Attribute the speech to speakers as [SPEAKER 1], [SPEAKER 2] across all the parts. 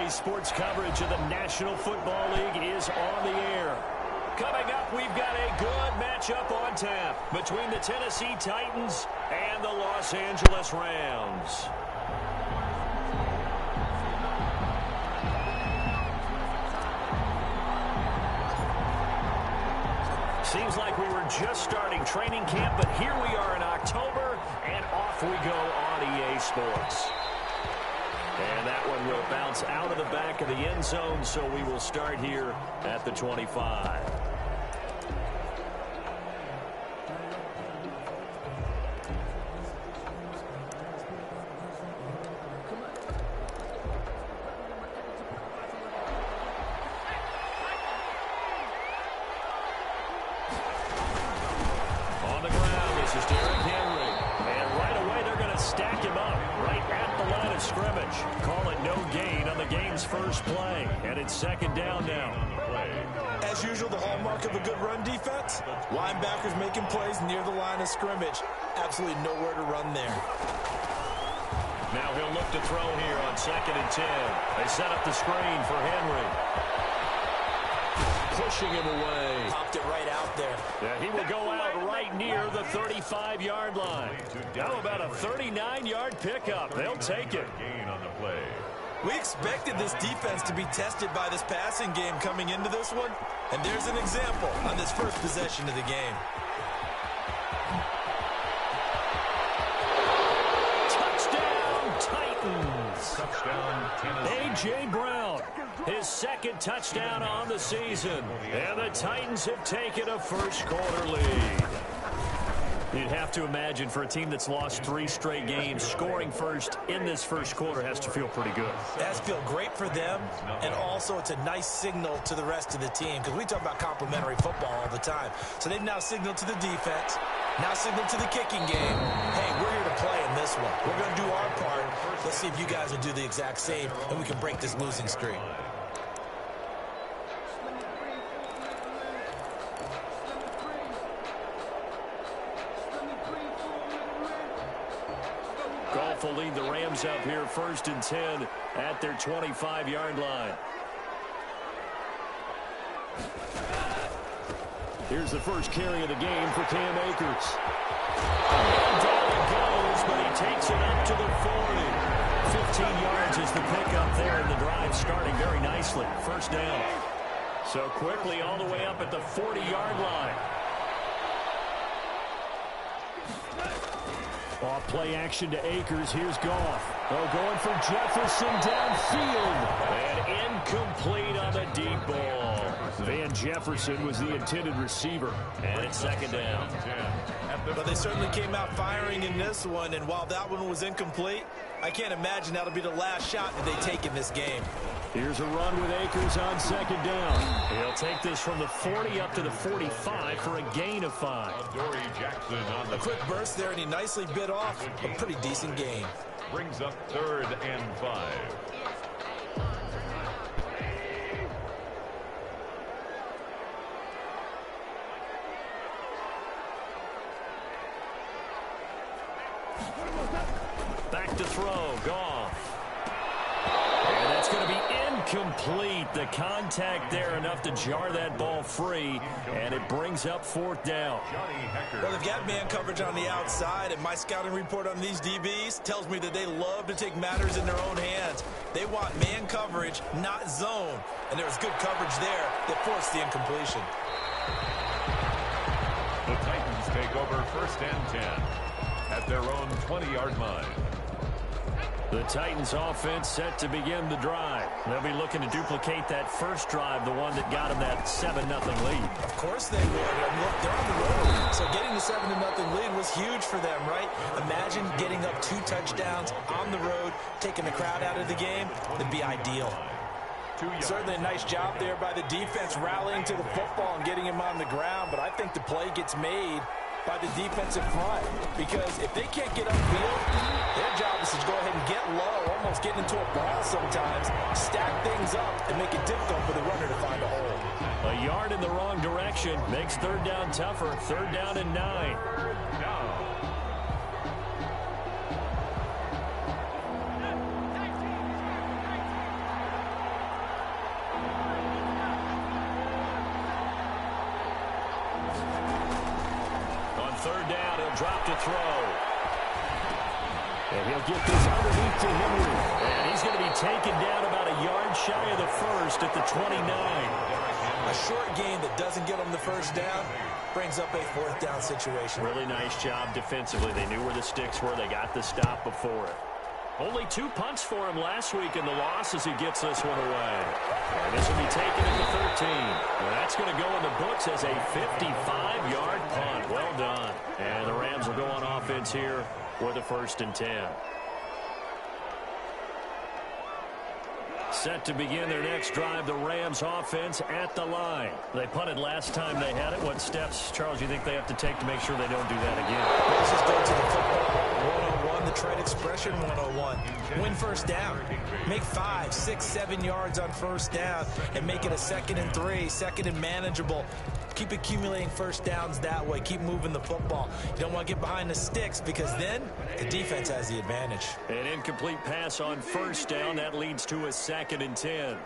[SPEAKER 1] Today's sports coverage of the National Football League is on the air. Coming up, we've got a good matchup on tap between the Tennessee Titans and the Los Angeles Rams. Seems like we were just starting training camp, but here we are in October, and off we go on EA Sports. And that one will bounce out of the back of the end zone, so we will start here at the 25. On the ground, this is Derrick Henry. And right away, they're going to stack him up right at the line of scrimmage. Call it no gain on the game's first play. And it's second down now.
[SPEAKER 2] As usual, the hallmark of a good run defense, linebackers making plays near the line of scrimmage. Absolutely nowhere to run there.
[SPEAKER 1] Now he'll look to throw here on 2nd and 10. They set up the screen for Henry. Pushing him away.
[SPEAKER 2] Popped it right out there.
[SPEAKER 1] Yeah, he will go out right near the 35-yard line. How about a 39-yard pickup? They'll take it.
[SPEAKER 3] Gain on the play.
[SPEAKER 2] We expected this defense to be tested by this passing game coming into this one, and there's an example on this first possession of the game.
[SPEAKER 1] Touchdown, Titans.
[SPEAKER 3] Touchdown, Tennessee.
[SPEAKER 1] A.J. Brown, his second touchdown on the season. And the Titans have taken a first-quarter lead. You'd have to imagine for a team that's lost 3 straight games, scoring first in this first quarter has to feel pretty good.
[SPEAKER 2] It has to feel great for them, and also it's a nice signal to the rest of the team, because we talk about complimentary football all the time. So they've now signaled to the defense, now signaled to the kicking game, hey, we're here to play in this one. We're going to do our part. Let's see if you guys will do the exact same, and we can break this losing streak.
[SPEAKER 1] Goff will lead the Rams up here 1st and 10 at their 25-yard line. Here's the first carry of the game for Cam Akers. And down it goes, but he takes it up to the 40. 15 yards is the pickup there, and the drive starting very nicely. First down. So quickly all the way up at the 40-yard line. Off play action to Akers. Here's Goff. Oh, going for Jefferson downfield. And incomplete on the deep ball. Van Jefferson was the intended receiver. And it's second down.
[SPEAKER 2] But they certainly came out firing in this one, and while that one was incomplete, I can't imagine that'll be the last shot that they take in this game.
[SPEAKER 1] Here's a run with Akers on second down. He'll take this from the 40 up to the 45 for a gain of 5.
[SPEAKER 2] A quick burst there, and he nicely bit off a pretty decent gain.
[SPEAKER 3] Brings up 3rd and 5.
[SPEAKER 1] Back to throw, Goff. And that's going to be incomplete. The contact there enough to jar that ball free, and it brings up 4th down.
[SPEAKER 2] Well, they've got man coverage on the outside, and my scouting report on these DBs tells me that they love to take matters in their own hands. They want man coverage, not zone, and there was good coverage there that forced the incompletion.
[SPEAKER 3] The Titans take over 1st and 10 at their own 20-yard line.
[SPEAKER 1] The Titans offense set to begin the drive. They'll be looking to duplicate that first drive, the one that got them that 7-0 lead.
[SPEAKER 2] Of course they would. I mean, look, they're on the road. So getting the 7-0 lead was huge for them, right? Imagine getting up 2 touchdowns on the road, taking the crowd out of the game. That'd be ideal. Certainly a nice job there by the defense rallying to the football and getting him on the ground, but I think the play gets made by the defensive front, because if they can't get upfield, their job is to go ahead and get low, almost get into a ball sometimes, stack things up, and make it difficult for the runner to find a hole.
[SPEAKER 1] A yard in the wrong direction makes 3rd down tougher. 3rd down and 9. drop to throw. And he'll get this underneath to Henry. And he's going to be taken down about a yard shy of the first at the 29.
[SPEAKER 2] A short gain that doesn't get him the first down brings up a fourth down situation.
[SPEAKER 1] Really nice job defensively. They knew where the sticks were. They got the stop before it. Only 2 punts for him last week in the loss as he gets this one away. And this will be taken at the 13. And that's going to go in the books as a 55-yard punt. Well done. And the Rams will go on offense here with a 1st and 10. Set to begin their next drive, the Rams offense at the line. They punted last time they had it. What steps, Charles, you think they have to take to make sure they don't do that again?
[SPEAKER 2] Let's just go to the football 101, the trade expression 101. Win first down. Make 5, 6, 7 yards on first down and make it a 2nd and 3, 2nd and manageable. Keep accumulating first downs that way. Keep moving the football. You don't want to get behind the sticks because then the defense has the advantage.
[SPEAKER 1] An incomplete pass on first down. That leads to a 2nd and 10.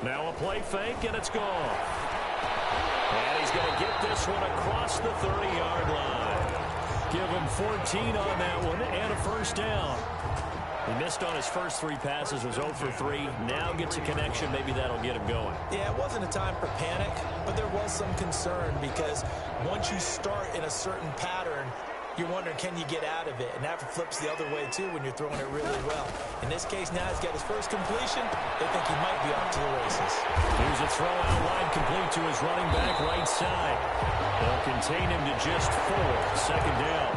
[SPEAKER 1] Now a play fake, and it's gone. And he's going to get this one across the 30-yard line. Give him 14 on that one and a first down. He missed on his first 3 passes, was 0 for 3. Now gets a connection. Maybe that'll get him going.
[SPEAKER 2] Yeah, it wasn't a time for panic, but there was some concern because once you start in a certain pattern, you're wondering, can you get out of it? And that flips the other way, too, when you're throwing it really well. In this case, now he's got his first completion. They think he might be off to the races.
[SPEAKER 1] Here's a throw out wide, complete to his running back right side. They'll contain him to just 4. 2nd down.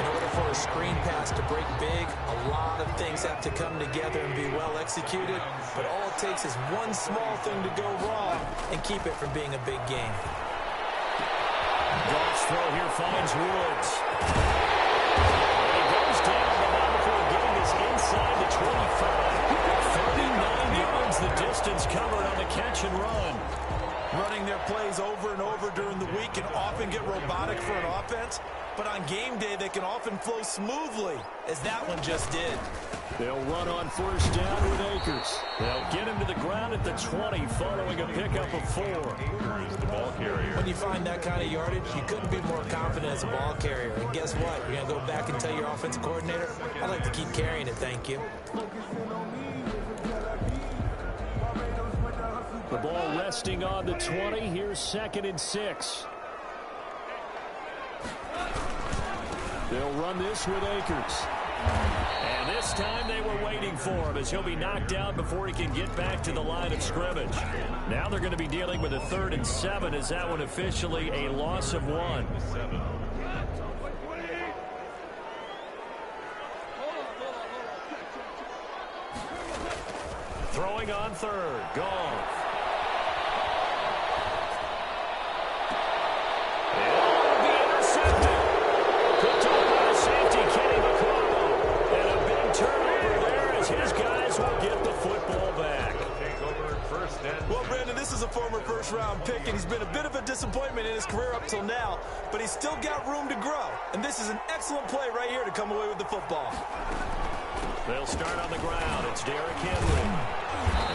[SPEAKER 2] In order for a screen pass to break big, a lot of things have to come together and be well executed. But all it takes is one small thing to go wrong and keep it from being a big game.
[SPEAKER 1] Goff's throw here finds Woods. He goes down, but not before getting this inside the 25. 39 yards the distance covered on the catch and run.
[SPEAKER 2] Running their plays over and over during the week can often get robotic for an offense, but on game day they can often flow smoothly, as that one just did.
[SPEAKER 1] They'll run on first down with Akers. They'll get him to the ground at the 20 following a pickup of 4.
[SPEAKER 3] Akers, the ball carrier.
[SPEAKER 2] When you find that kind of yardage, you couldn't be more confident as a ball carrier. And guess what? You're going to go back and tell your offensive coordinator, I'd like to keep carrying it, thank you.
[SPEAKER 1] The ball resting on the 20. Here's 2nd and 6. They'll run this with Akers. And this time they were waiting for him as he'll be knocked down before he can get back to the line of scrimmage. Now they're going to be dealing with a 3rd and 7 as that one officially a loss of 1. Throwing on 3rd. Goff. His guys will get the football back.
[SPEAKER 2] Well, Brandon, this is a former first-round pick, and he's been a bit of a disappointment in his career up till now, but he's still got room to grow. And this is an excellent play right here to come away with the football.
[SPEAKER 1] They'll start on the ground. It's Derrick Henry.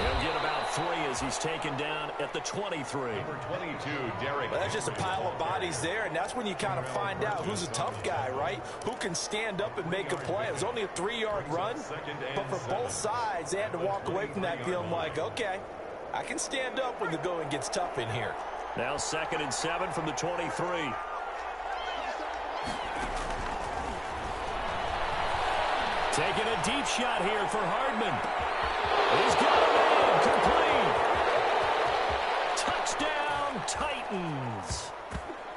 [SPEAKER 1] He'll get about 3 as he's taken down at the 23.
[SPEAKER 3] Number 22, Derrick.
[SPEAKER 2] Well, that's just a pile of bodies there, and that's when you kind of find out who's a tough guy, right? Who can stand up and make a play. It was only a 3-yard run, but for both sides, they had to walk away from that feeling like, okay, I can stand up when the going gets tough in here.
[SPEAKER 1] Now 2nd and 7 from the 23. Taking a deep shot here for Hardman. He's got it in. Complete. Touchdown, Titans.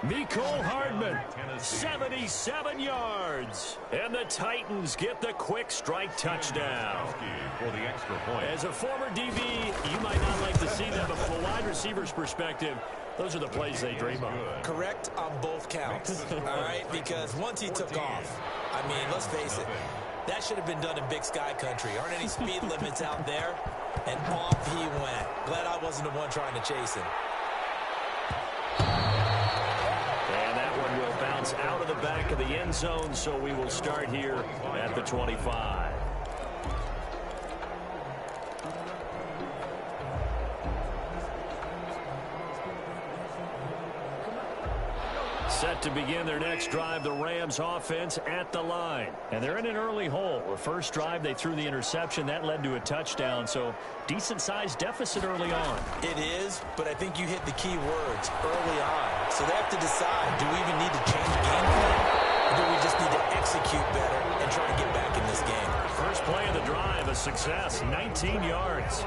[SPEAKER 1] Mecole Hardman, 77 yards. And the Titans get the quick strike touchdown.
[SPEAKER 3] For the extra point.
[SPEAKER 1] As a former DB, you might not like to see that, but from a wide receiver's perspective, those are the plays they dream of.
[SPEAKER 2] Correct on both counts, all right? Because once he took off, I mean, let's face it, that should have been done in Big Sky Country. Aren't any speed limits out there? And off he went. Glad I wasn't the one trying to chase him.
[SPEAKER 1] And that one will bounce out of the back of the end zone, so we will start here at the 25. Set to begin their next drive, the Rams offense at the line. And they're in an early hole. The first drive, they threw the interception. That led to a touchdown, so decent-sized deficit early on.
[SPEAKER 2] It is, but I think you hit the key words, early on. So they have to decide, do we even need to change game plan? Or do we just need to execute better and try to get back in this game?
[SPEAKER 1] First play of the drive, a success, 19 yards.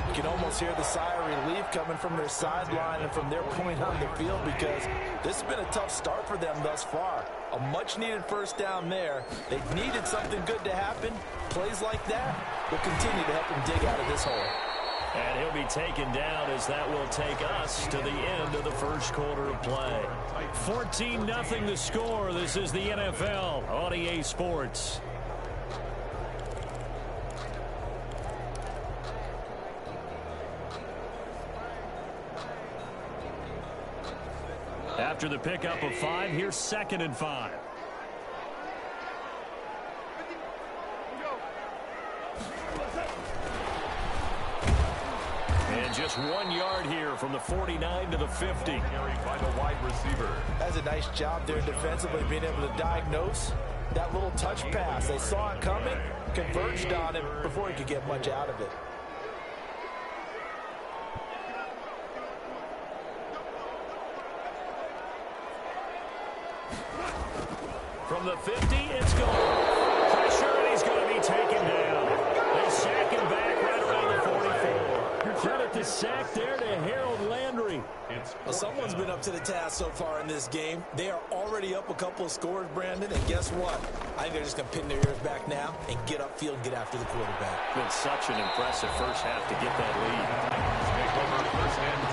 [SPEAKER 2] You can almost hear the sigh of relief coming from their sideline and from their point on the field because this has been a tough start for them thus far. A much-needed first down there. They needed something good to happen. Plays like that will continue to help them dig out of this hole.
[SPEAKER 1] And he'll be taken down as that will take us to the end of the first quarter of play. 14-0 the score. This is the NFL on EA Sports. After the pickup of 5, here's 2nd and 5. And just 1 yard here from the 49 to the 50.
[SPEAKER 3] Carried by the wide receiver.
[SPEAKER 2] That's a nice job there defensively, being able to diagnose that little touch pass. They saw it coming, converged on it before he could get much out of it.
[SPEAKER 1] From the 50, it's gone. Pressure, and he's going to be taken down. They sack him back right around the 44. Credit the sack there to Harold Landry.
[SPEAKER 2] Well, someone's been up to the task so far in this game. They are already up a couple of scores, Brandon, and guess what? I think they're just going to pin their ears back now and get upfield and get after the quarterback.
[SPEAKER 1] Been such an impressive first half to get that lead.
[SPEAKER 3] Take over 1st and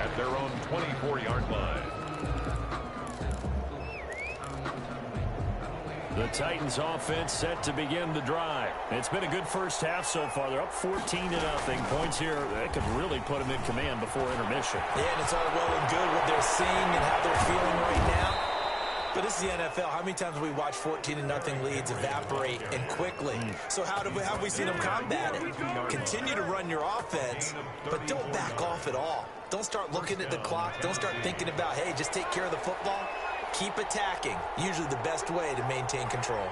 [SPEAKER 3] 10 at their own 24-yard line.
[SPEAKER 1] The Titans offense set to begin the drive. It's been a good first half so far. They're up 14-0. Points here that could really put them in command before intermission.
[SPEAKER 2] Yeah, and it's all well and good what they're seeing and how they're feeling right now. But this is the NFL. How many times have we watched 14-0 leads evaporate and quickly? So how have we seen them combat it? Continue to run your offense, but don't back off at all. Don't start looking at the clock. Don't start thinking about, hey, just take care of the football. Keep attacking. Usually the best way to maintain control.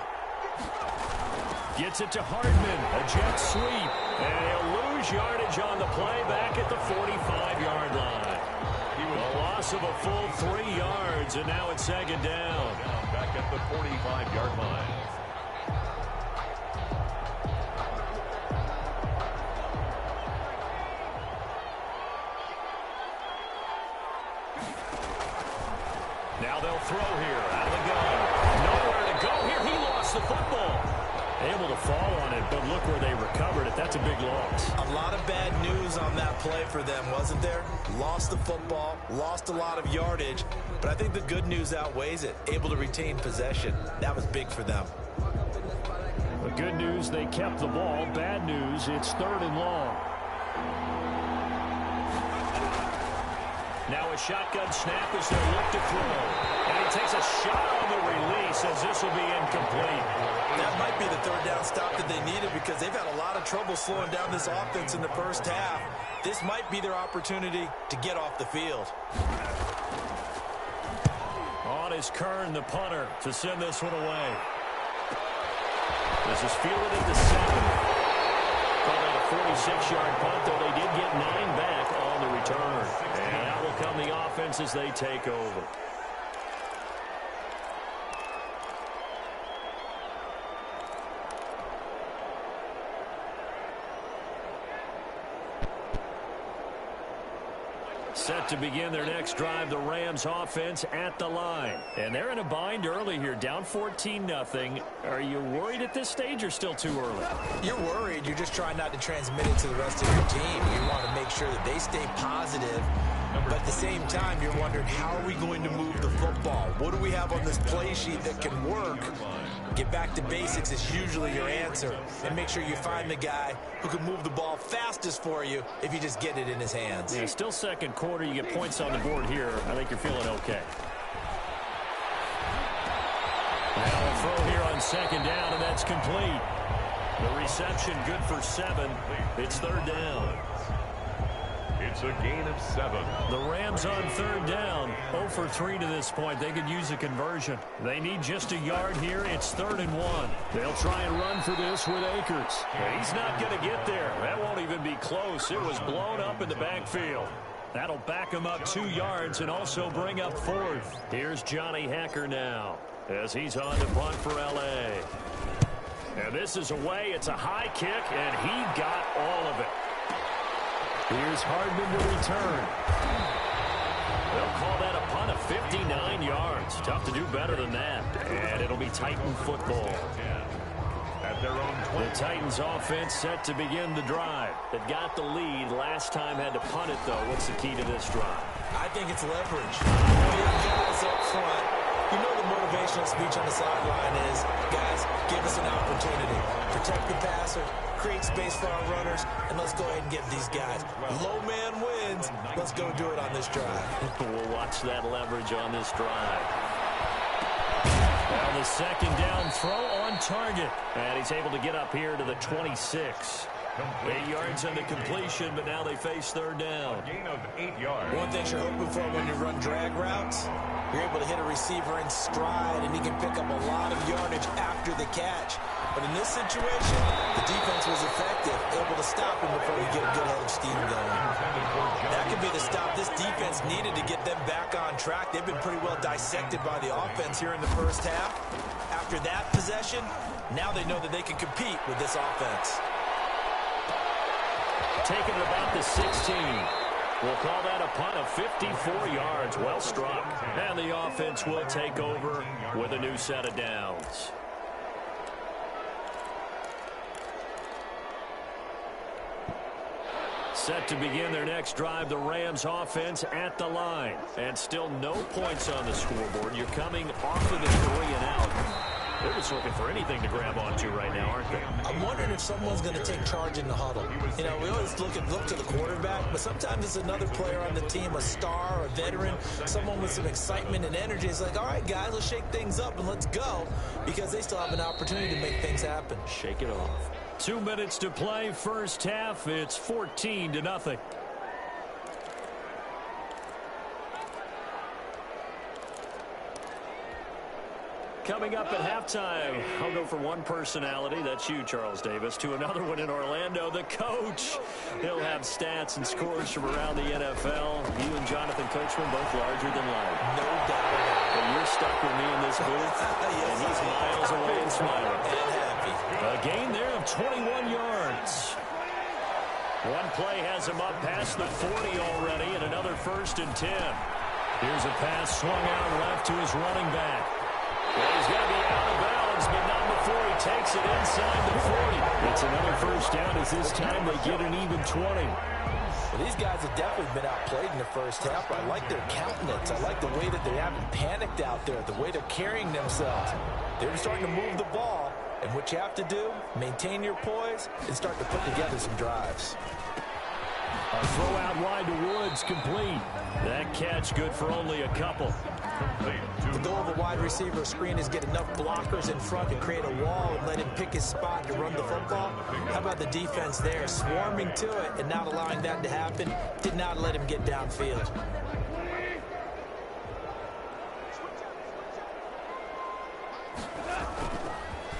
[SPEAKER 1] Gets it to Hardman. A jet sweep. And he'll lose yardage on the play back at the 45-yard line. A loss of a full 3 yards, and now it's 2nd down.
[SPEAKER 3] Back at the 45-yard line.
[SPEAKER 1] Now they'll throw here out of the gun. Nowhere to go here. He lost the football. Able to fall on it, but look where they recovered it. That's a big loss.
[SPEAKER 2] A lot of bad news on that play for them, wasn't there? Lost the football, lost a lot of yardage, but I think the good news outweighs it. Able to retain possession. That was big for them.
[SPEAKER 1] The good news, they kept the ball. Bad news, it's 3rd and long. Now a shotgun snap as they look to throw. And he takes a shot on the release as this will be incomplete.
[SPEAKER 2] That might be the 3rd down stop that they needed because they've had a lot of trouble slowing down this offense in the first half. This might be their opportunity to get off the field.
[SPEAKER 1] On is Kern, the punter, to send this one away. This is fielded at the 7. Called out a 46-yard punt, though they did get 9 back on the return. And out will come the offense as they take over. Set to begin their next drive, the Rams offense at the line. And they're in a bind early here, down 14-0. Are you worried at this stage or still too early?
[SPEAKER 2] You're worried. You're just trying not to transmit it to the rest of your team. You want to make sure that they stay positive. But at the same time, you're wondering, how are we going to move the football? What do we have on this play sheet that can work? Get back to basics is usually your answer. And make sure you find the guy who can move the ball fastest for you if you just get it in his hands.
[SPEAKER 1] Yeah, still second quarter. You get points on the board here. I think you're feeling okay. Now a throw here on 2nd down, and that's complete. The reception good for 7. It's 3rd down.
[SPEAKER 3] It's It's a gain of 7.
[SPEAKER 1] The Rams on third down. 0 for 3 to this point. They could use a conversion. They need just a yard here. It's 3rd and 1. They'll try and run for this with Akers. He's not going to get there. That won't even be close. It was blown up in the backfield. That'll back him up 2 yards and also bring up 4th. Here's Johnny Hacker now as he's on to punt for L.A. And this is away. It's a high kick, and he got all of it. Here's Hardman to return. They'll call that a punt of 59 yards. Tough to do better than that. And it'll be Titan football.
[SPEAKER 3] At their own 20.
[SPEAKER 1] The Titans offense set to begin the drive. They got the lead. Last time had to punt it, though. What's the key to this drive?
[SPEAKER 2] I think it's leverage. Big guys up front. You know the motivational speech on the sideline is, guys, give us an opportunity. Protect the passer, create space for our runners, and let's go ahead and get these guys. Low man wins. Let's go do it on this drive.
[SPEAKER 1] We'll watch that leverage on this drive. Now the second down throw on target. And he's able to get up here to the 26. 8 yards on the completion, but now they face third down.
[SPEAKER 3] A gain of 8 yards.
[SPEAKER 2] One thing you're hoping for when you run drag routes, you're able to hit a receiver in stride, and he can pick up a lot of yardage after the catch. But in this situation, the defense was effective, able to stop him before he get a good head of steam going. That could be the stop this defense needed to get them back on track. They've been pretty well dissected by the offense here in the first half. After that possession, now they know that they can compete with this offense.
[SPEAKER 1] Taking it about the 16. We'll call that a punt of 54 yards. Well struck. And the offense will take over with a new set of downs. Set to begin their next drive, the Rams offense at the line. And still no points on the scoreboard. You're coming off of the 3 and out. They're just looking for anything to grab onto right now, aren't they?
[SPEAKER 2] I'm wondering if someone's going to take charge in the huddle. You know, we always look to the quarterback, but sometimes it's another player on the team, a star, a veteran, someone with some excitement and energy. It's like, all right, guys, let's shake things up and let's go, because they still have an opportunity to make things happen.
[SPEAKER 1] Shake it off. 2 minutes to play, first half. It's 14-0. Coming up at halftime, I'll go from one personality, that's you, Charles Davis, to another one in Orlando, the coach. He'll have stats and scores from around the NFL. You and Jonathan Coachman both larger than life.
[SPEAKER 2] No doubt about it.
[SPEAKER 1] But you're stuck with me in this booth, and he's miles away and smiling.
[SPEAKER 2] And happy.
[SPEAKER 1] A gain there of 21 yards. One play has him up past the 40 already, and another 1st and 10. Here's a pass swung out left to his running back. Well, he's going to be out of bounds, but not before he takes it inside the 40. It's another first down as this time they get an even 20.
[SPEAKER 2] Well, these guys have definitely been outplayed in the first half. I like their countenance. I like the way that they haven't panicked out there, the way they're carrying themselves. They're starting to move the ball, and what you have to do, maintain your poise and start to put together some drives.
[SPEAKER 1] A throw out wide to Woods, complete. That catch good for only a couple.
[SPEAKER 2] The goal of a wide receiver screen is get enough blockers in front to create a wall and let him pick his spot to run the football. How about the defense there, swarming to it and not allowing that to happen? Did not let him get downfield.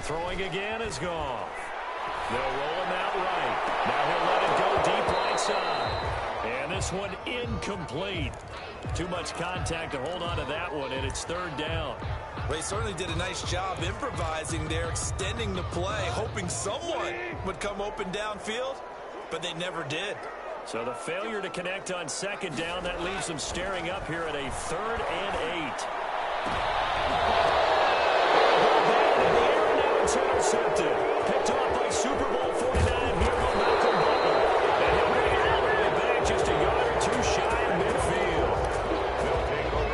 [SPEAKER 1] Throwing again is gone. They'll roll him out right. Now he'll let it go deep right side. And this one incomplete. Too much contact to hold on to that one, and it's 3rd down.
[SPEAKER 2] Well, he certainly did a nice job improvising there, extending the play, hoping someone would come open downfield, but they never did.
[SPEAKER 1] So the failure to connect on 2nd down, that leaves them staring up here at a 3rd and 8. Now it's intercepted. Picked off by Super Bowl 49 hero Malcolm Butler. And he'll bring it all the way back just a yard or 2 shy of midfield.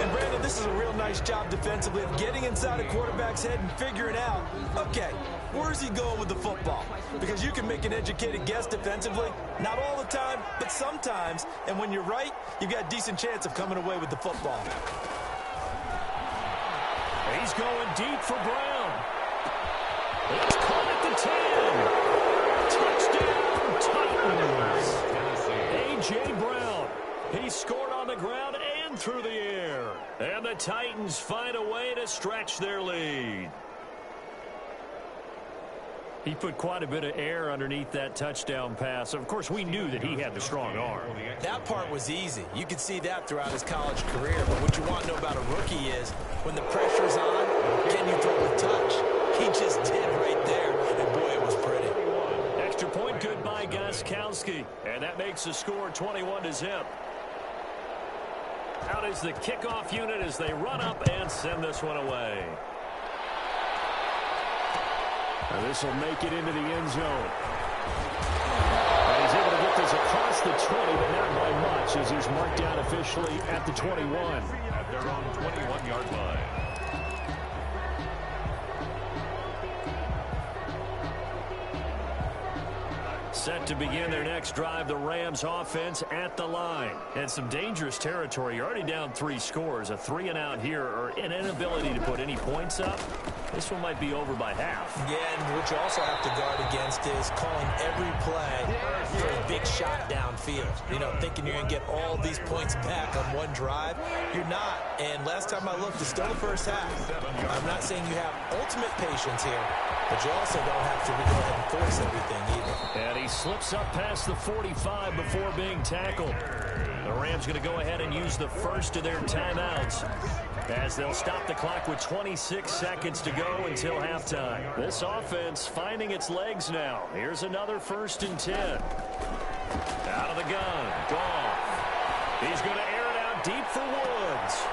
[SPEAKER 2] And Brandon, this is a real nice job defensively of getting inside a quarterback's head and figuring out, okay, where's he going with the football? Because you can make an educated guess defensively, not all the time, but sometimes. And when you're right, you've got a decent chance of coming away with the football.
[SPEAKER 1] He's going deep for Brown. It's caught at the 10. Touchdown, Titans. A.J. Brown the ground and through the air. And the Titans find a way to stretch their lead. He put quite a bit of air underneath that touchdown pass. Of course, we knew that he had the strong arm.
[SPEAKER 2] That part was easy. You could see that throughout his college career. But what you want to know about a rookie is when the pressure's on, can you throw a touch? He just did right there. And, boy, it was pretty.
[SPEAKER 1] Extra point good by Gostkowski. And that makes the score 21-0. Out is the kickoff unit as they run up and send this one away. This will make it into the end zone. And he's able to get this across the 20, but not by much as he's marked down officially at the 21.
[SPEAKER 3] At their own 21-yard line.
[SPEAKER 1] Set to begin their next drive, the Rams offense at the line. And some dangerous territory. You're already down 3 scores. A 3-and-out here or an inability to put any points up. This one might be over by half.
[SPEAKER 2] Yeah, and what you also have to guard against is calling every play for a big shot downfield. You know, thinking you're going to get all these points back on one drive. You're not. And last time I looked, it's still the first half. I'm not saying you have ultimate patience here, but you also don't have to go ahead and force everything either.
[SPEAKER 1] And he slips up past the 45 before being tackled. The Rams going to go ahead and use the first of their timeouts as they'll stop the clock with 26 seconds to go until halftime. This offense finding its legs now. Here's another 1st and 10. Out of the gun. Goff. He's going to air it out deep for Woods.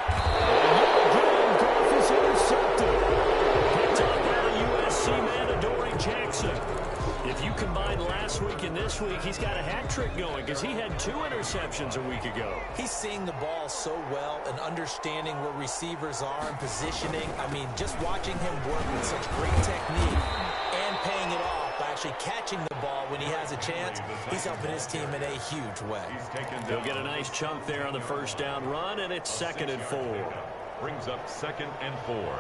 [SPEAKER 1] And Goff is intercepted. Picked up by the USC man, Adoree Jackson. If you combine last week and this week, he's got a hat trick going because he had 2 interceptions a week ago.
[SPEAKER 2] He's seeing the ball so well and understanding where receivers are and positioning. I mean, just watching him work with such great technique and paying it off by actually catching the ball when he has a chance, he's helping his team in a huge way.
[SPEAKER 1] He'll get a nice chunk there on the first down run, and it's 2nd and 4.
[SPEAKER 3] Brings up 2nd and 4.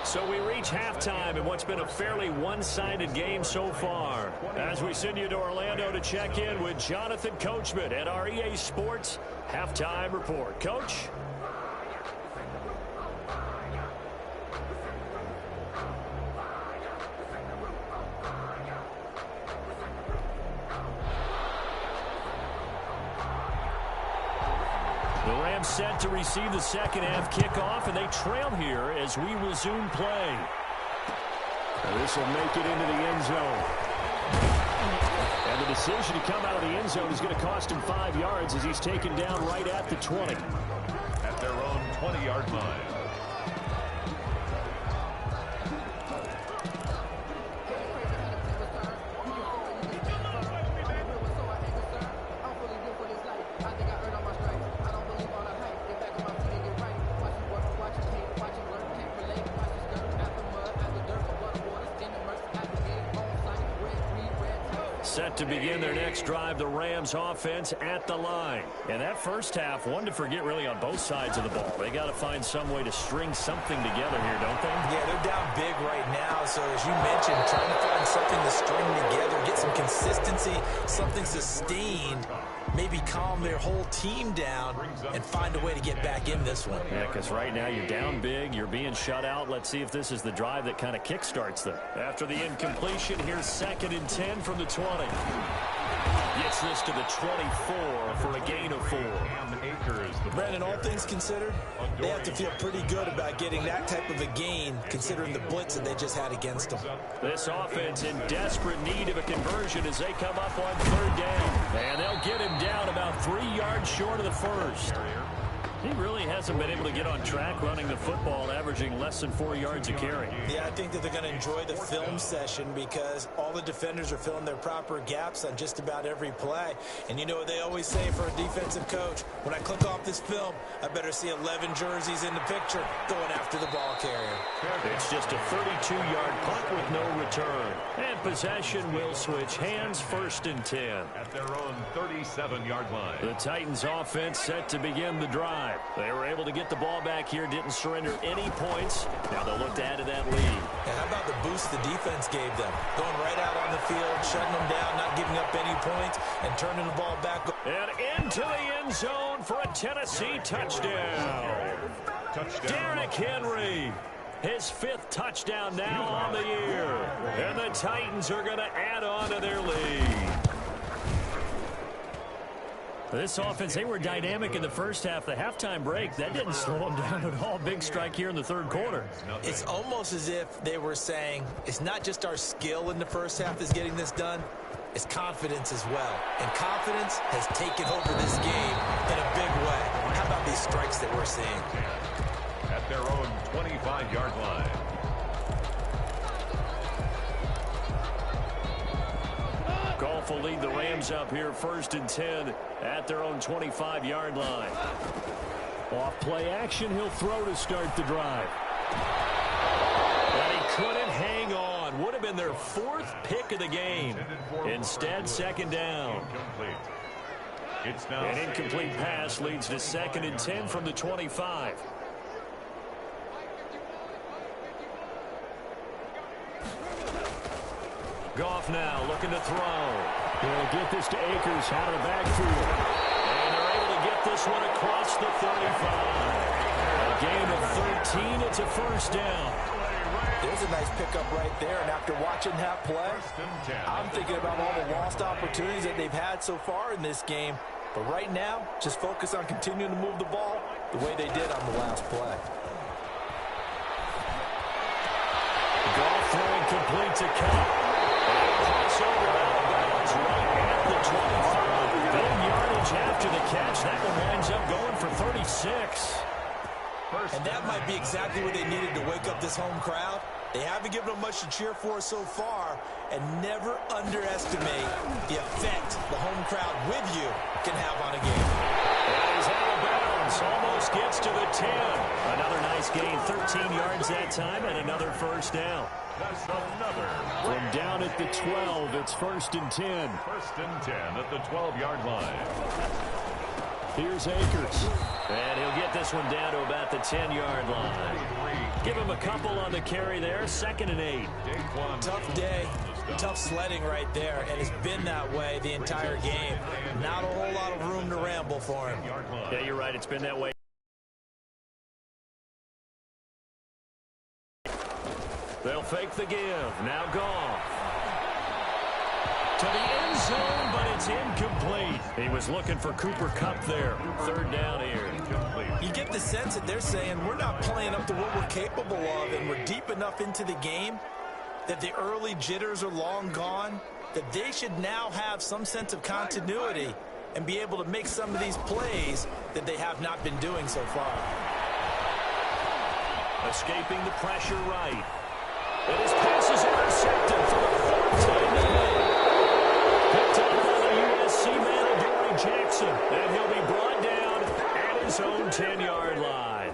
[SPEAKER 1] So we reach halftime in what's been a fairly one-sided game so far. As we send you to Orlando to check in with Jonathan Coachman at our EA Sports Halftime Report. Coach? The Rams set to receive the second half kickoff, and they trail here as we resume play. This will make it into the end zone. And the decision to come out of the end zone is going to cost him 5 yards as he's taken down right at the 20.
[SPEAKER 3] At their own 20-yard line.
[SPEAKER 1] Set to begin their next drive, the Rams offense at the line. And that first half, one to forget really on both sides of the ball. They got to find some way to string something together here, don't they?
[SPEAKER 2] Yeah, they're down big right now. So as you mentioned, trying to find something to string together, get some consistency, something sustained, maybe calm their whole team down and find a way to get back in this one.
[SPEAKER 1] Yeah, because right now you're down big, you're being shut out. Let's see if this is the drive that kind of kickstarts them. After the incompletion, here's 2nd and 10 from the 20. Gets this to the 24 for a gain of 4.
[SPEAKER 2] Brandon, all things considered, they have to feel pretty good about getting that type of a gain considering the blitz that they just had against them.
[SPEAKER 1] This offense in desperate need of a conversion as they come up on 3rd down. And they'll get him down about 3 yards short of the first. He really hasn't been able to get on track running the football, averaging less than 4 yards a carry.
[SPEAKER 2] Yeah, I think that they're going to enjoy the film session because all the defenders are filling their proper gaps on just about every play. And you know what they always say for a defensive coach? When I click off this film, I better see 11 jerseys in the picture going after the ball carrier.
[SPEAKER 1] It's just a 32-yard punt with no return. And possession will switch hands, 1st and 10.
[SPEAKER 3] At their own 37-yard line.
[SPEAKER 1] The Titans offense set to begin the drive. They were able to get the ball back here, didn't surrender any points. Now they'll look to add to that lead.
[SPEAKER 2] And how about the boost the defense gave them. Going right out on the field, shutting them down, not giving up any points, and turning the ball back.
[SPEAKER 1] And into the end zone for a Tennessee touchdown. Derrick Henry, his 5th touchdown now on the year. And the Titans are going to add on to their lead. This offense, they were dynamic in the first half. The halftime break, that didn't slow them down at all. Big strike here in the third quarter.
[SPEAKER 2] It's almost as if they were saying, it's not just our skill in the first half that's getting this done, it's confidence as well. And confidence has taken over this game in a big way. How about these strikes that we're seeing?
[SPEAKER 3] At their own 25-yard line.
[SPEAKER 1] Goff will lead the Rams up here 1st and 10 at their own 25-yard line. Off play action, he'll throw to start the drive. And he couldn't hang on. Would have been their 4th pick of the game. Instead, 2nd down. An incomplete pass leads to 2nd and 10 from the 25. Goff now looking to throw. He'll get this to Akers out of the backfield. And they're able to get this one across the 35. A gain of 13. It's a 1st down.
[SPEAKER 2] There's a nice pickup right there. And after watching that play, I'm thinking about all the lost opportunities that they've had so far in this game. But right now, just focus on continuing to move the ball the way they did on the last play.
[SPEAKER 1] Goff throwing complete to Cup. Crossover out of bounds right at the 25. Good yardage after the catch. That one winds up going for 36.
[SPEAKER 2] And that might be exactly what they needed to wake up this home crowd. They haven't given them much to cheer for so far. And never underestimate the effect the home crowd with you can have on a game.
[SPEAKER 1] And he's out of bounds. Almost gets to the 10. Another nice gain. 13 yards that time and another 1st down.
[SPEAKER 3] That's another.
[SPEAKER 1] From down at the 12, it's 1st and 10.
[SPEAKER 3] 1st and 10 at the 12-yard line.
[SPEAKER 1] Here's Akers. And he'll get this one down to about the 10-yard line. Give him a couple on the carry there. 2nd and 8.
[SPEAKER 2] Tough day. Tough sledding right there. And it's been that way the entire game. Not a whole lot of room to ramble for him.
[SPEAKER 1] Yeah, you're right. It's been that way. They'll fake the give. Now Goff. To the end zone, but it's incomplete. He was looking for Cooper Kupp there. 3rd down here.
[SPEAKER 2] You get the sense that they're saying we're not playing up to what we're capable of, and we're deep enough into the game that the early jitters are long gone, that they should now have some sense of continuity and be able to make some of these plays that they have not been doing so far.
[SPEAKER 1] Escaping the pressure right. And his pass is intercepted for the 4th time. Picked up by the USC man, Adoree Jackson. And he'll be brought down at his own 10-yard line.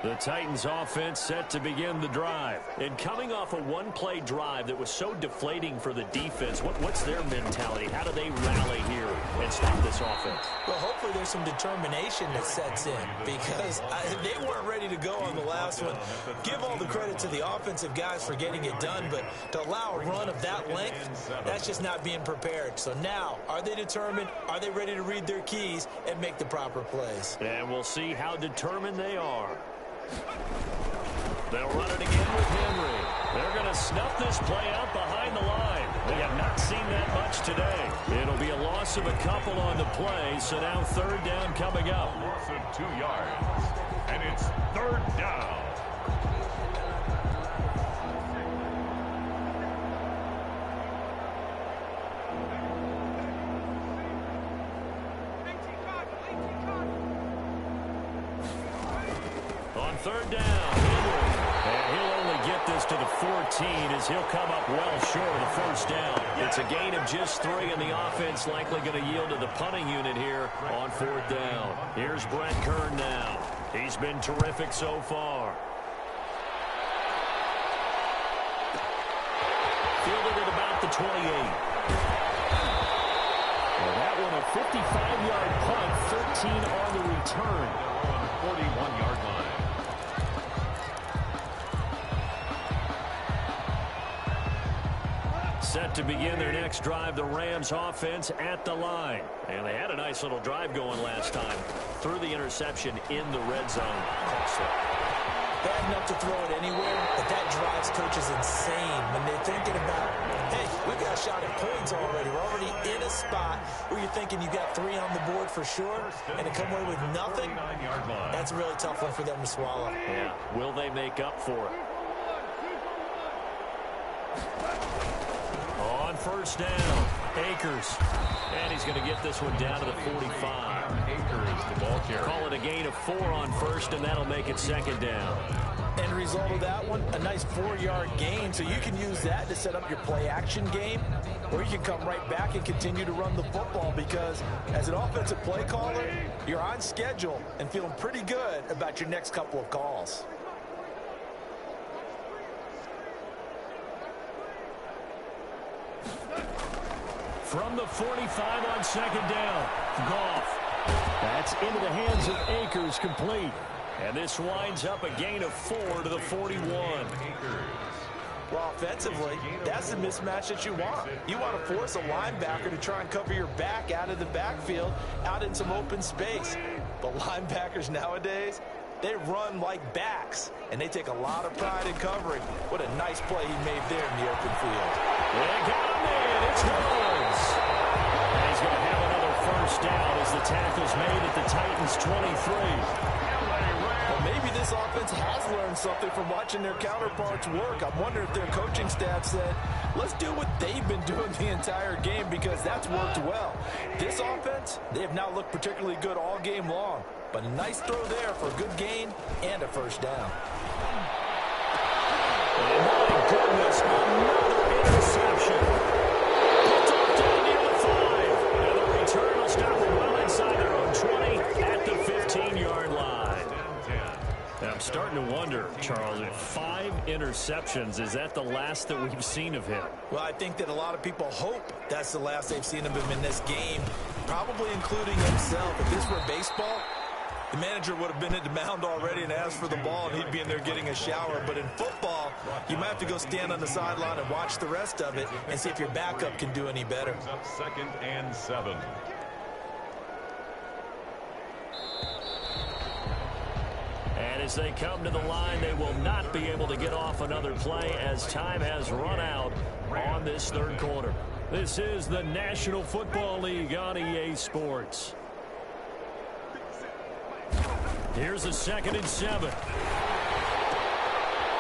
[SPEAKER 1] The Titans offense set to begin the drive. And coming off a one-play drive that was so deflating for the defense, what's their mentality? How do they rally here and stop this offense?
[SPEAKER 2] Well, hopefully there's some determination that sets in because they weren't ready to go on the last one. Give all the credit to the offensive guys for getting it done, but to allow a run of that length, that's just not being prepared. So now, are they determined? Are they ready to read their keys and make the proper plays?
[SPEAKER 1] And we'll see how determined they are. They'll run it again with Henry. They're going to snuff this play out behind the line. We have not seen that much today. It'll be a loss of a couple on the play, so now 3rd down coming up.
[SPEAKER 3] Loss of 2 yards, and it's 3rd down.
[SPEAKER 1] On 3rd down, and he'll only get this to the 14 as he'll come up well short of the 1st down. It's a gain of just 3, and the offense likely going to yield to the punting unit here on 4th down. Here's Brett Kern now. He's been terrific so far. Fielded at about the 28. Well, that one a 55-yard punt, 13 on the return. 41-yard line. Set to begin their next drive, the Rams offense at the line. And they had a nice little drive going last time. Threw the interception in the red zone. Costly.
[SPEAKER 2] Bad enough to throw it anywhere, but that drives coaches insane when they're thinking about, hey, we've got a shot at points already. We're already in a spot where you're thinking you got 3 on the board for sure, and to come away with nothing, that's a really tough one for them to swallow.
[SPEAKER 1] Yeah, will they make up for it? On first down, Akers. And he's going to get this one down to the 45.
[SPEAKER 3] Akers, the ball carrier.
[SPEAKER 1] Call it a gain of 4 on first, and that'll make it second down.
[SPEAKER 2] End result of that one, a nice 4-yard gain, so you can use that to set up your play-action game, or you can come right back and continue to run the football because as an offensive play caller, you're on schedule and feeling pretty good about your next couple of calls.
[SPEAKER 1] From the 45 on second down, Goff. That's into the hands of Akers, complete. And this winds up a gain of 4 to the 41.
[SPEAKER 2] Well, offensively, that's the mismatch that you want. You want to force a linebacker to try and cover your back out of the backfield, out in some open space. But linebackers nowadays, they run like backs, and they take a lot of pride in covering. What a nice play he made there in the open field.
[SPEAKER 1] They got him in. It's Woods. And he's going to have another first down as the tackle's made at the Titans' 23.
[SPEAKER 2] Well, maybe this offense has learned something from watching their counterparts work. I'm wondering if their coaching staff said, let's do what they've been doing the entire game because that's worked well. This offense, they have not looked particularly good all game long. But a nice throw there for a good gain and a first down.
[SPEAKER 1] Oh, my goodness, another interception. Picked off down near the 5. And the return will stop them well inside their own 20 at the 15-yard line. Now, I'm starting to wonder, Charles, if 5 interceptions, is that the last that we've seen of him?
[SPEAKER 2] Well, I think that a lot of people hope that's the last they've seen of him in this game, probably including himself. If this were baseball, the manager would have been at the mound already and asked for the ball, and he'd be in there getting a shower. But in football, you might have to go stand on the sideline and watch the rest of it and see if your backup can do any better.
[SPEAKER 3] Second and 7.
[SPEAKER 1] And as they come to the line, they will not be able to get off another play as time has run out on this third quarter. This is the National Football League on EA Sports. Here's a 2nd and 7.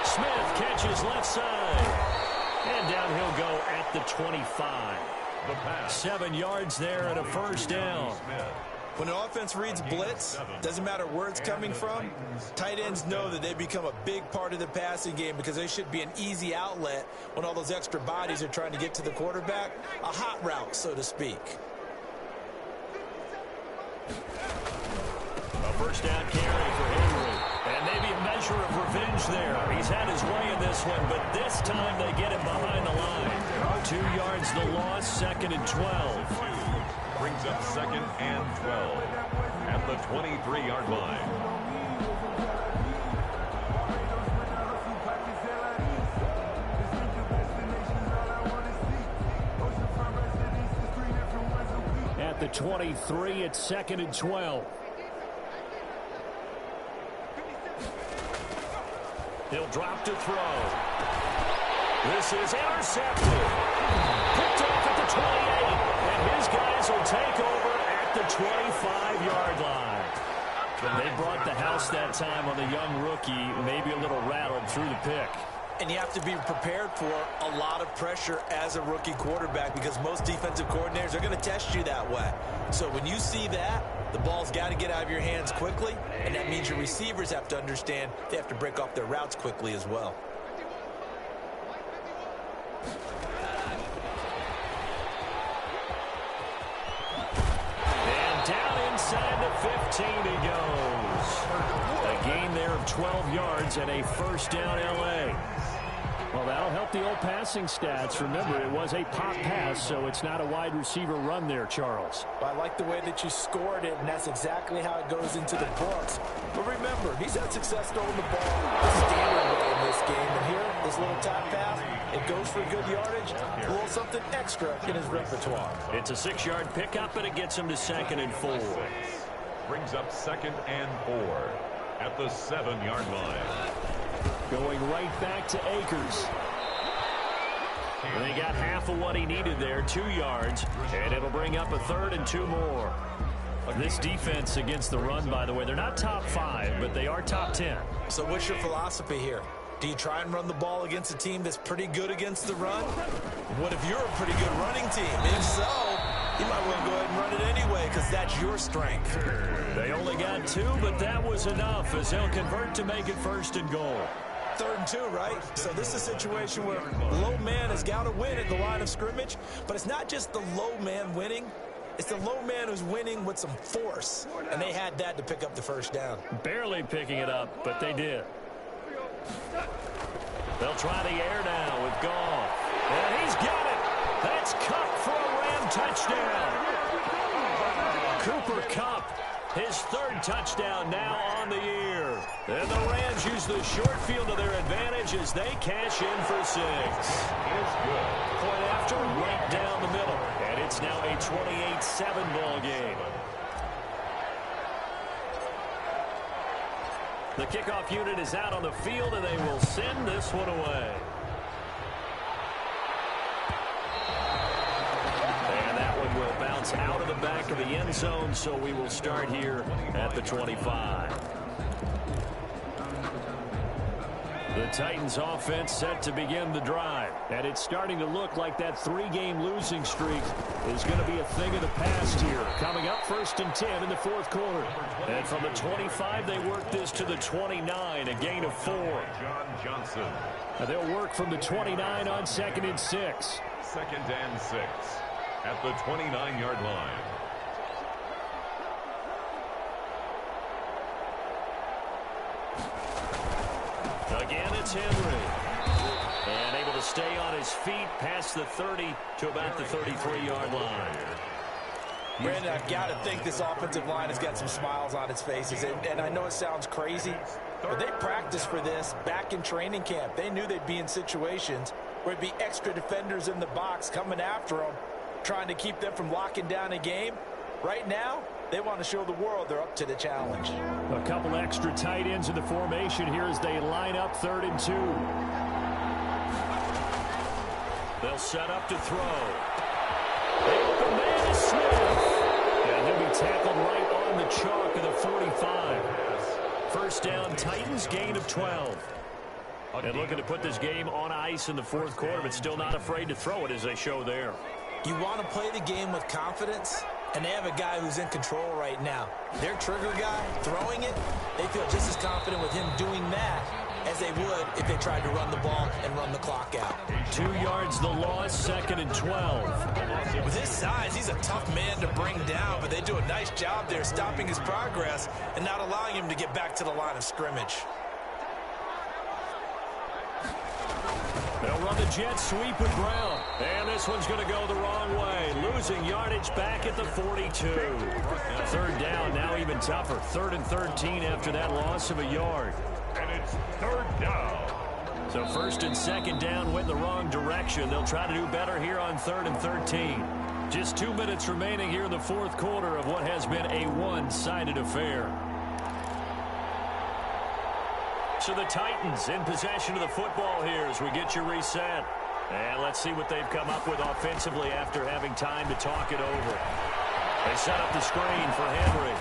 [SPEAKER 1] Smith catches left side. And down he'll go at the 25. 7 yards there and a first down.
[SPEAKER 2] When an offense reads blitz, doesn't matter where it's coming from, tight ends know that they become a big part of the passing game because they should be an easy outlet when all those extra bodies are trying to get to the quarterback. A hot route, so to speak.
[SPEAKER 1] A first down carry for Henry. And maybe a measure of revenge there. He's had his way in this one, but this time they get him behind the line. 2 yards the loss, 2nd and 12.
[SPEAKER 3] Brings up 2nd and 12 at the 23-yard line.
[SPEAKER 1] At the 23, it's 2nd and 12. He'll drop to throw. This is intercepted. Picked off at the 28. And his guys will take over at the 25-yard line. And they brought the house that time on the young rookie, maybe a little rattled through the pick.
[SPEAKER 2] And you have to be prepared for a lot of pressure as a rookie quarterback because most defensive coordinators are going to test you that way. So when you see that, the ball's got to get out of your hands quickly, and that means your receivers have to understand they have to break off their routes quickly as well.
[SPEAKER 1] And down inside the 15 he goes. A gain there of 12 yards and a first down L.A. Well, that'll help the old passing stats. Remember, it was a pop pass, so it's not a wide receiver run there, Charles.
[SPEAKER 2] Well, I like the way that you scored it, and that's exactly how it goes into the books. But remember, he's had success throwing the ball the standard way in this game. And here, this little top pass, It goes for good yardage, a little something extra in his repertoire.
[SPEAKER 1] It's a 6-yard pickup, and it gets him to 2nd and 4.
[SPEAKER 3] Brings up 2nd and 4 at the 7-yard line.
[SPEAKER 1] Going right back to Akers. And he got half of what he needed there, 2 yards, and it'll bring up a 3rd and 2 more. This defense against the run, by the way, they're not top 5, but they are top 10.
[SPEAKER 2] So what's your philosophy here? Do you try and run the ball against a team that's pretty good against the run? What if you're a pretty good running team? If so, you might want to go ahead and run it anyway because that's your strength.
[SPEAKER 1] They only got 2, but that was enough as they'll convert to make it 1st and goal.
[SPEAKER 2] 3rd and 2, right? So this is a situation where low man has got to win at the line of scrimmage, but it's not just the low man winning. It's the low man who's winning with some force, and they had that to pick up the 1st down.
[SPEAKER 1] Barely picking it up, but they did. They'll try the air now with Goff. And he's got it. That's Kupp for a Ram touchdown. Cooper Kupp, his 3rd touchdown now on the year. And the Rams use the short field to their advantage as they cash in for 6.
[SPEAKER 3] Is good.
[SPEAKER 1] Point after, right down the middle. And it's now a 28-7 ball game. The kickoff unit is out on the field, and they will send this one away. And that one will bounce out of the back of the end zone, so we will start here at the 25. The Titans offense set to begin the drive, and it's starting to look like that 3-game losing streak is going to be a thing of the past here. Coming up 1st and 10 in the 4th quarter. And from the 25, they work this to the 29, a gain of 4.
[SPEAKER 3] John Johnson.
[SPEAKER 1] And they'll work from the 29 on 2nd and 6.
[SPEAKER 3] 2nd and 6 at the 29-yard line.
[SPEAKER 1] Again, it's Henry. And able to stay on his feet past the 30 to about the 33-yard line.
[SPEAKER 2] Brandon, I've got to think this offensive line has got some smiles on its faces. And I know it sounds crazy, but they practiced for this back in training camp. They knew they'd be in situations where it'd be extra defenders in the box coming after them, trying to keep them from locking down a game. Right now, they want to show the world they're up to the challenge.
[SPEAKER 1] A couple extra tight ends in the formation here as they line up 3rd and 2. They'll set up to throw. The open man is Smith. And he'll be tackled right on the chalk of the 45. 1st down, Titans, gain of 12. And looking to put this game on ice in the 4th quarter, but still not afraid to throw it as they show there.
[SPEAKER 2] You want to play the game with confidence, and they have a guy who's in control right now. Their trigger guy, throwing it, they feel just as confident with him doing that as they would if they tried to run the ball and run the clock out.
[SPEAKER 1] 2 yards the loss, 2nd and 12.
[SPEAKER 2] With his size, he's a tough man to bring down, but they do a nice job there stopping his progress and not allowing him to get back to the line of scrimmage.
[SPEAKER 1] They'll run the jet sweep with Brown. And this one's going to go the wrong way. Losing yardage back at the 42. 3rd down, now even tougher. 3rd and 13 after that loss of a yard.
[SPEAKER 3] And it's 3rd down.
[SPEAKER 1] So 1st and 2nd down went the wrong direction. They'll try to do better here on 3rd and 13. Just 2 minutes remaining here in the 4th quarter of what has been a one-sided affair. So the Titans in possession of the football here as we get you reset. And let's see what they've come up with offensively after having time to talk it over. They set up the screen for Henry.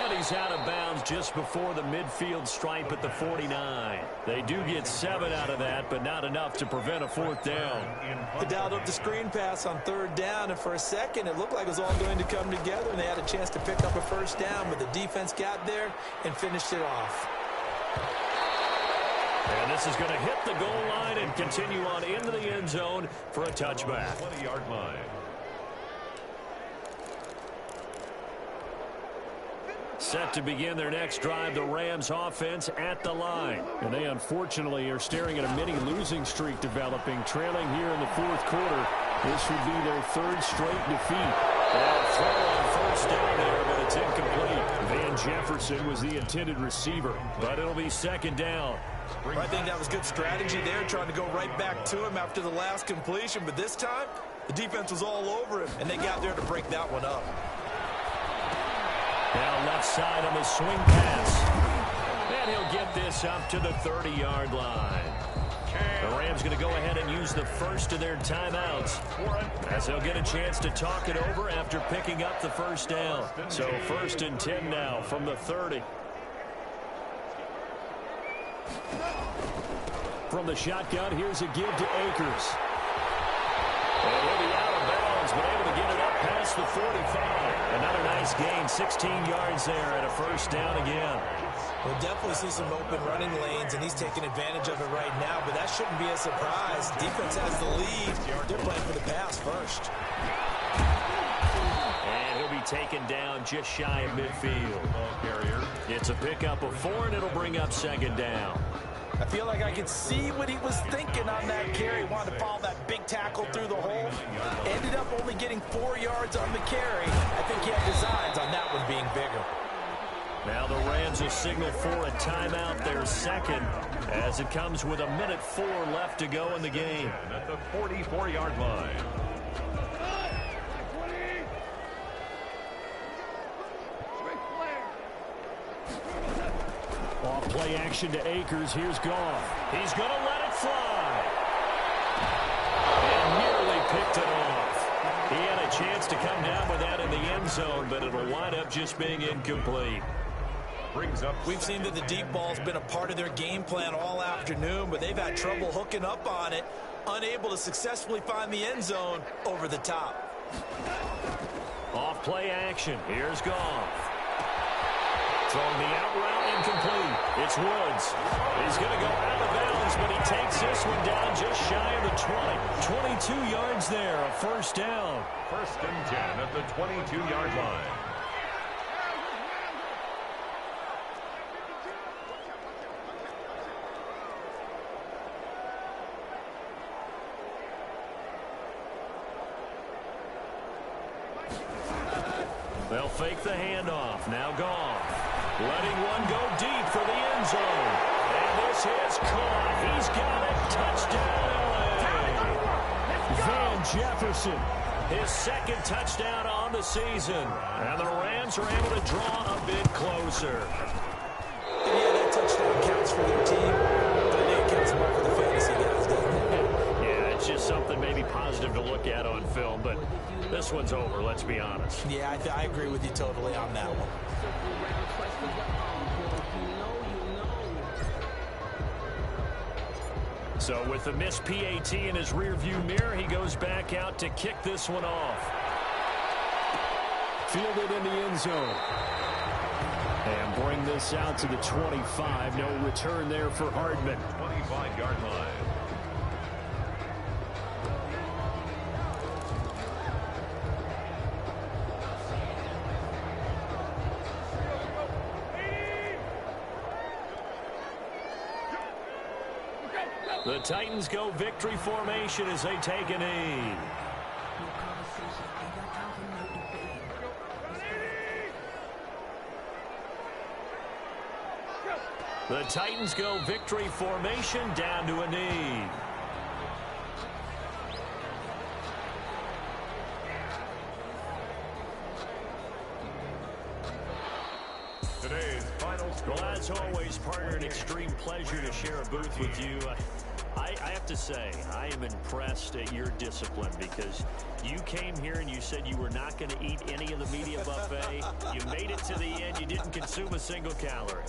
[SPEAKER 1] And he's out of bounds just before the midfield stripe at the 49. They do get 7 out of that, but not enough to prevent a 4th down.
[SPEAKER 2] They dialed up the screen pass on 3rd down, and for a second it looked like it was all going to come together, and they had a chance to pick up a 1st down, but the defense got there and finished it off.
[SPEAKER 1] And this is going to hit the goal line and continue on into the end zone for a touchback.
[SPEAKER 3] 20-yard line.
[SPEAKER 1] Set to begin their next drive, the Rams offense at the line. And they unfortunately are staring at a mini losing streak developing, trailing here in the 4th quarter. This would be their 3rd straight defeat. Now throw on first down there, but it's incomplete. Van Jefferson was the intended receiver, but it'll be second down.
[SPEAKER 2] I think that was good strategy there, trying to go right back to him after the last completion. But this time, the defense was all over him, and they got there to break that one up.
[SPEAKER 1] Now left side on the swing pass. And he'll get this up to the 30-yard line. The Rams going to go ahead and use the first of their timeouts, as they'll get a chance to talk it over after picking up the first down. So 1st and 10 now from the 30. From the shotgun, here's a give to Akers. And he'll be out of bounds, but able to get it up past the 45. Another nice gain, 16 yards there, and a first down again.
[SPEAKER 2] We'll definitely see some open running lanes, and he's taking advantage of it right now, but that shouldn't be a surprise. Defense has the lead. They're playing for the pass first.
[SPEAKER 1] And he'll be taken down just shy of midfield. It's a pickup of 4, and it'll bring up second down.
[SPEAKER 2] I feel like I could see what he was thinking on that carry. Wanted to follow that big tackle through the hole. Ended up only getting 4 yards on the carry. I think he had designs on that one being bigger.
[SPEAKER 1] Now the Rams will signal for a timeout, their second, as it comes with 1:04 left to go in the game.
[SPEAKER 3] At the 44-yard line.
[SPEAKER 1] Off play action to Akers. Here's Goff. He's going to let it fly. And nearly picked it off. He had a chance to come down with that in the end zone, but it'll wind up just being incomplete.
[SPEAKER 2] We've seen that the deep ball's been a part of their game plan all afternoon, but they've had trouble hooking up on it, unable to successfully find the end zone over the top.
[SPEAKER 1] Off play action. Here's Goff. Throwing the out route, incomplete. It's Woods. He's going to go out of bounds, but he takes this one down just shy of the 20. 22 yards there, a first down.
[SPEAKER 3] 1st and 10 at the 22-yard line.
[SPEAKER 1] They'll fake the handoff. Now Goff. Letting one go deep for the end zone. And this is caught. He's got it. Touchdown, LA. Van Jefferson, his second touchdown on the season. And the Rams are able to draw a bit closer.
[SPEAKER 2] And yeah, that touchdown counts for their team, but I think it counts more for the fantasy guys, doesn't it?
[SPEAKER 1] Yeah, it's just something maybe positive to look at on film, but this one's over, let's be honest.
[SPEAKER 2] Yeah, I agree with you totally on that one.
[SPEAKER 1] So with the missed PAT in his rearview mirror, he goes back out to kick this one off. Fielded in the end zone. And bring this out to the 25. No return there for Hardman.
[SPEAKER 3] 25-yard line.
[SPEAKER 1] The Titans go victory formation as they take a knee. The Titans go victory formation down to a knee.
[SPEAKER 3] Today's final score.
[SPEAKER 1] Well, as always, partner, an extreme pleasure to share a booth with you. I have to say, I am impressed at your discipline because you came here and you said you were not going to eat any of the media buffet. You made it to the end. You didn't consume a single calorie.